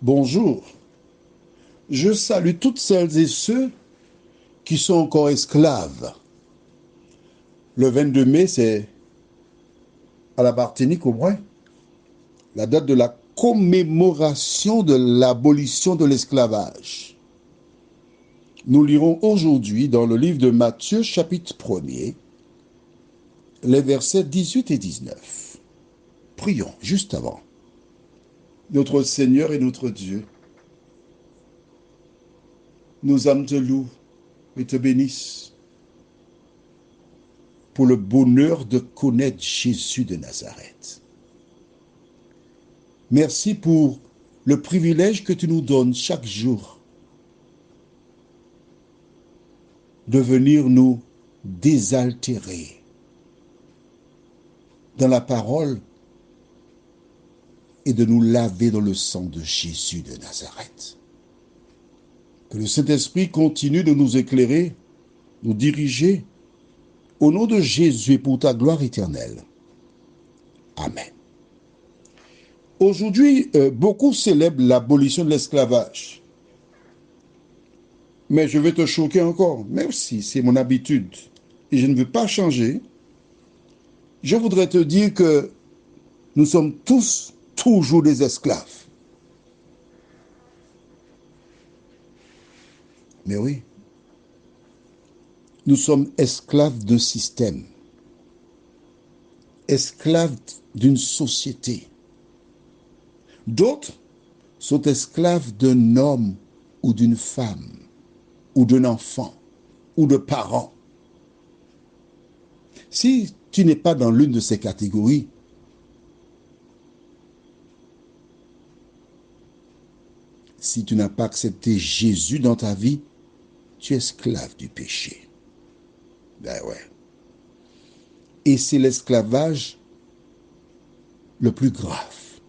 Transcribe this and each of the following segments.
Bonjour. Je salue toutes celles et ceux qui sont encore esclaves. Le 22 mai, c'est à la Martinique au moins, la date de la commémoration de l'abolition de l'esclavage. Nous lirons aujourd'hui dans le livre de Matthieu, chapitre 1er, les versets 18 et 19. Prions juste avant. Notre Seigneur et notre Dieu, nos âmes te louent et te bénissent pour le bonheur de connaître Jésus de Nazareth. Merci pour le privilège que tu nous donnes chaque jour de venir nous désaltérer dans la parole et de nous laver dans le sang de Jésus de Nazareth. Que le Saint-Esprit continue de nous éclairer, nous diriger, au nom de Jésus et pour ta gloire éternelle. Amen. Aujourd'hui, beaucoup célèbrent l'abolition de l'esclavage. Mais je vais te choquer encore, même si c'est mon habitude et je ne veux pas changer. Je voudrais te dire que nous sommes tous toujours des esclaves. Mais oui, nous sommes esclaves d'un système, esclaves d'une société. D'autres sont esclaves d'un homme ou d'une femme, ou d'un enfant, ou de parents. Si tu n'es pas dans l'une de ces catégories, si tu n'as pas accepté Jésus dans ta vie, tu es esclave du péché. Ben ouais. Et c'est l'esclavage le plus grave.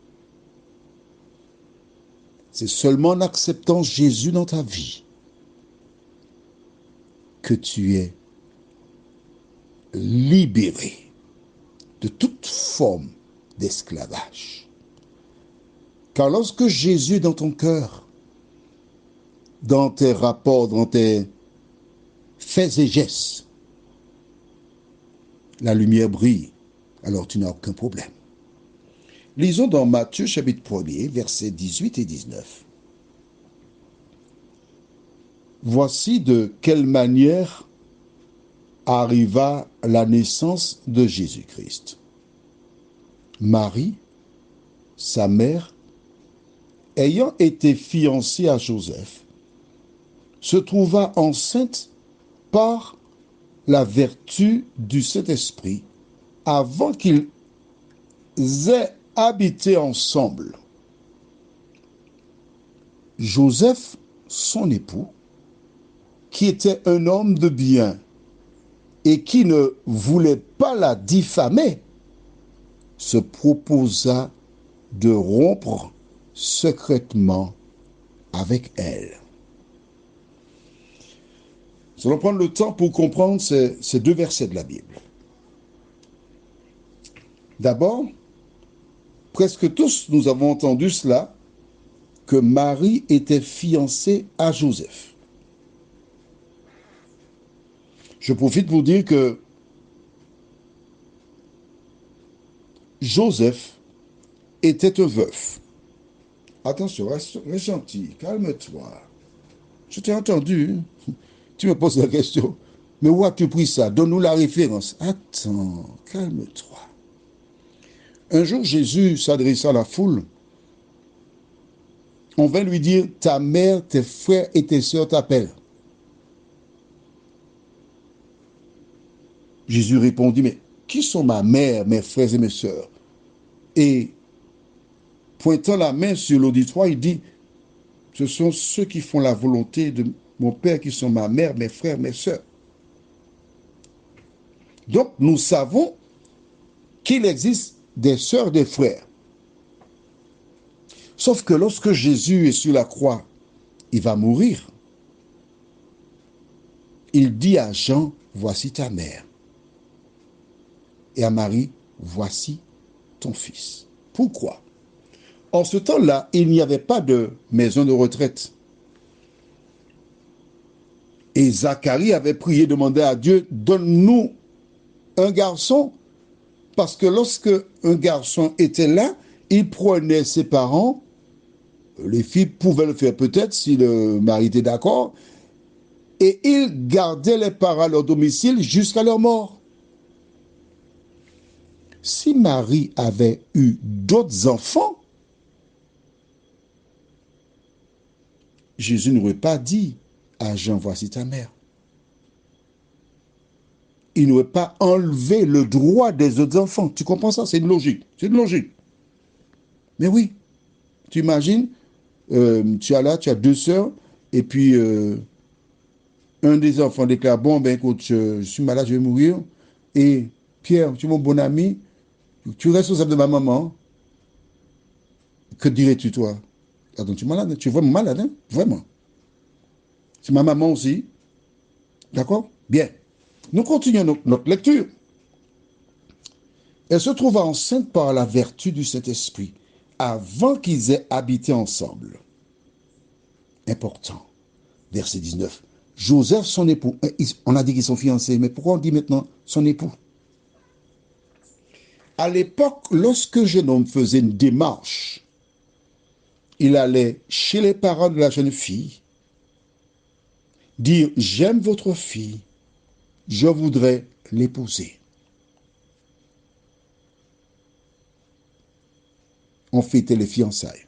C'est seulement en acceptant Jésus dans ta vie que tu es libéré de toute forme d'esclavage. Car lorsque Jésus est dans ton cœur, dans tes rapports, dans tes faits et gestes, la lumière brille, alors tu n'as aucun problème. Lisons dans Matthieu chapitre 1er, versets 18 et 19. Voici de quelle manière arriva la naissance de Jésus-Christ. Marie, sa mère, ayant été fiancée à Joseph, se trouva enceinte par la vertu du Saint-Esprit avant qu'ils aient habité ensemble. Joseph, son époux, qui était un homme de bien et qui ne voulait pas la diffamer, se proposa de rompre secrètement avec elle. Nous allons prendre le temps pour comprendre ces deux versets de la Bible. D'abord, presque tous nous avons entendu cela, que Marie était fiancée à Joseph. Je profite pour dire que Joseph était un veuf. Attention, reste gentil, calme-toi. Je t'ai entendu. Tu me poses la question. Mais où as-tu pris ça? Donne-nous la référence. Attends, calme-toi. Un jour, Jésus s'adressa à la foule. On vint lui dire, ta mère, tes frères et tes sœurs t'appellent. Jésus répondit, mais qui sont ma mère, mes frères et mes sœurs? Et pointant la main sur l'auditoire, il dit, ce sont ceux qui font la volonté de mon Père qui sont ma mère, mes frères, mes sœurs. Donc, nous savons qu'il existe des sœurs, des frères. Sauf que lorsque Jésus est sur la croix, il va mourir. Il dit à Jean, voici ta mère. Et à Marie, voici ton fils. Pourquoi? En ce temps-là, il n'y avait pas de maison de retraite. Et Zacharie avait prié, demandé à Dieu, donne-nous un garçon. Parce que lorsque un garçon était là, il prenait ses parents. Les filles pouvaient le faire peut-être si le mari était d'accord. Et ils gardaient les parents à leur domicile jusqu'à leur mort. Si Marie avait eu d'autres enfants, Jésus n'aurait pas dit à Jean, voici ta mère. Il n'aurait pas enlevé le droit des autres enfants. Tu comprends ça? C'est une logique. C'est une logique. Mais oui, tu imagines, tu as deux sœurs, et puis un des enfants déclare, bon, ben écoute, je suis malade, je vais mourir. Et Pierre, tu es mon bon ami, tu es responsable de ma maman. Que dirais-tu, toi? Attends, tu es malade, tu es vraiment malade, hein? Vraiment. C'est ma maman aussi. D'accord? Bien. Nous continuons notre lecture. Elle se trouva enceinte par la vertu du Saint-Esprit avant qu'ils aient habité ensemble. Important. Verset 19. Joseph, son époux, on a dit qu'ils sont fiancés, mais pourquoi on dit maintenant son époux? À l'époque, lorsque un jeune homme faisait une démarche, il allait chez les parents de la jeune fille, dire « J'aime votre fille, je voudrais l'épouser ». On fêtait les fiançailles.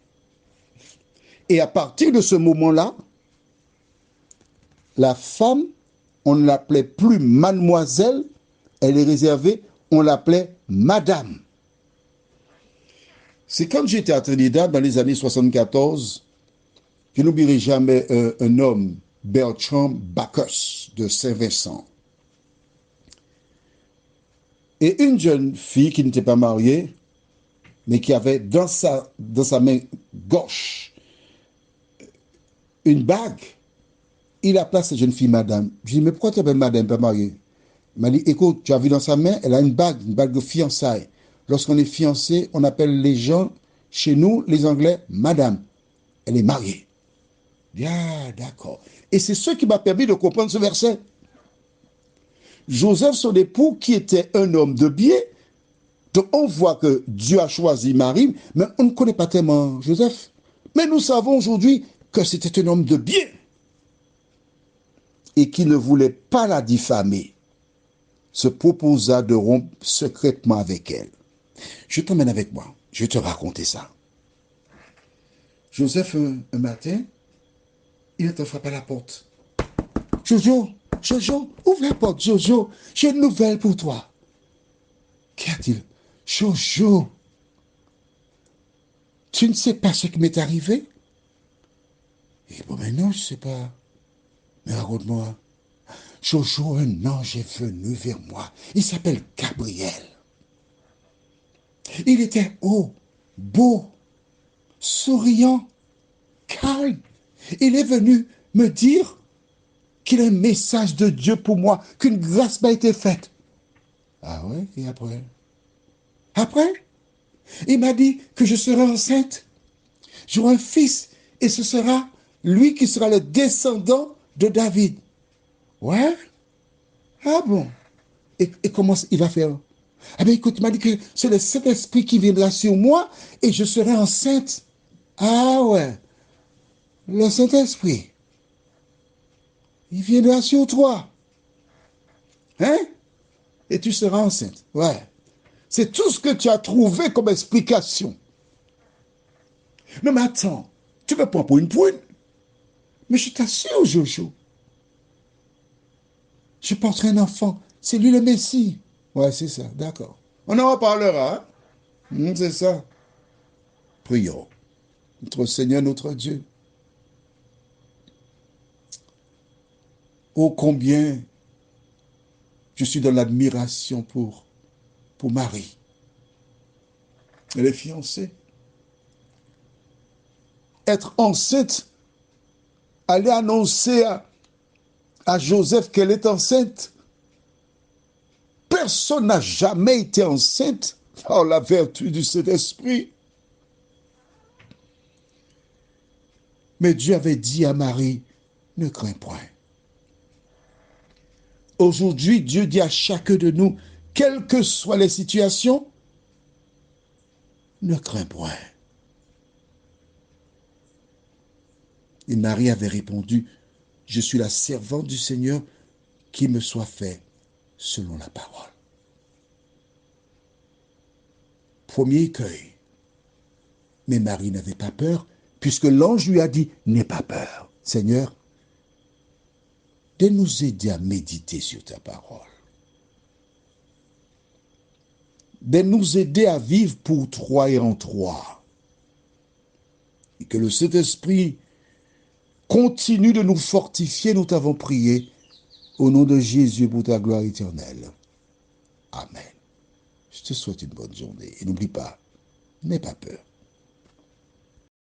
Et à partir de ce moment-là, la femme, on ne l'appelait plus mademoiselle, elle est réservée, on l'appelait madame. C'est quand j'étais à Trinidad dans les années 74, je n'oublierai jamais un homme, Bertrand Bacchus de Saint-Vincent. Et une jeune fille qui n'était pas mariée, mais qui avait dans sa main gauche une bague. Il appela cette jeune fille madame. Je lui ai dit, mais pourquoi tu appelles madame, pas mariée? Il m'a dit, écoute, tu as vu dans sa main, elle a une bague de fiançailles. Lorsqu'on est fiancé, on appelle les gens, chez nous, les Anglais, madame. Elle est mariée. Ah, d'accord. Et c'est ce qui m'a permis de comprendre ce verset. Joseph, son époux, qui était un homme de bien, donc on voit que Dieu a choisi Marie, mais on ne connaît pas tellement Joseph. Mais nous savons aujourd'hui que c'était un homme de bien et qui ne voulait pas la diffamer, se proposa de rompre secrètement avec elle. Je t'emmène avec moi, je vais te raconter ça. Joseph, un matin, il te frappe à la porte. Jojo, Jojo, ouvre la porte, Jojo, j'ai une nouvelle pour toi. Qu'y a-t-il? Jojo, tu ne sais pas ce qui m'est arrivé? Et bon, mais non, je ne sais pas. Mais raconte-moi. Jojo, un ange est venu vers moi. Il s'appelle Gabriel. Il était haut, beau, souriant, calme. Il est venu me dire qu'il a un message de Dieu pour moi, qu'une grâce m'a été faite. Ah ouais, et après? Après, il m'a dit que je serai enceinte. J'aurai un fils et ce sera lui qui sera le descendant de David. Ouais? Ah bon? Et comment il va faire? Ah bien écoute, il m'a dit que c'est le Saint-Esprit qui viendra sur moi et je serai enceinte. Ah ouais? Le Saint-Esprit, il viendra sur toi. Hein? Et tu seras enceinte. Ouais. C'est tout ce que tu as trouvé comme explication. Non mais attends, tu me prends pour une poune. Mais je t'assure, Jojo, je porterai un enfant. C'est lui le Messie. Ouais, c'est ça, d'accord. On en reparlera. Hein? C'est ça. Prions. Notre Seigneur, notre Dieu. Oh, combien je suis dans l'admiration pour Marie. Elle est fiancée. Être enceinte, aller annoncer à Joseph qu'elle est enceinte. Personne n'a jamais été enceinte par la vertu du Saint-Esprit. Mais Dieu avait dit à Marie, ne crains point. Aujourd'hui, Dieu dit à chacun de nous, quelles que soient les situations, ne crains point. Et Marie avait répondu, je suis la servante du Seigneur, qu'il me soit fait selon la parole. Premier écueil. Mais Marie n'avait pas peur, puisque l'ange lui a dit, n'aie pas peur. Seigneur, de nous aider à méditer sur ta parole. De nous aider à vivre pour toi et en toi. Et que le Saint-Esprit continue de nous fortifier, nous t'avons prié, au nom de Jésus pour ta gloire éternelle. Amen. Je te souhaite une bonne journée. Et n'oublie pas, n'aie pas peur.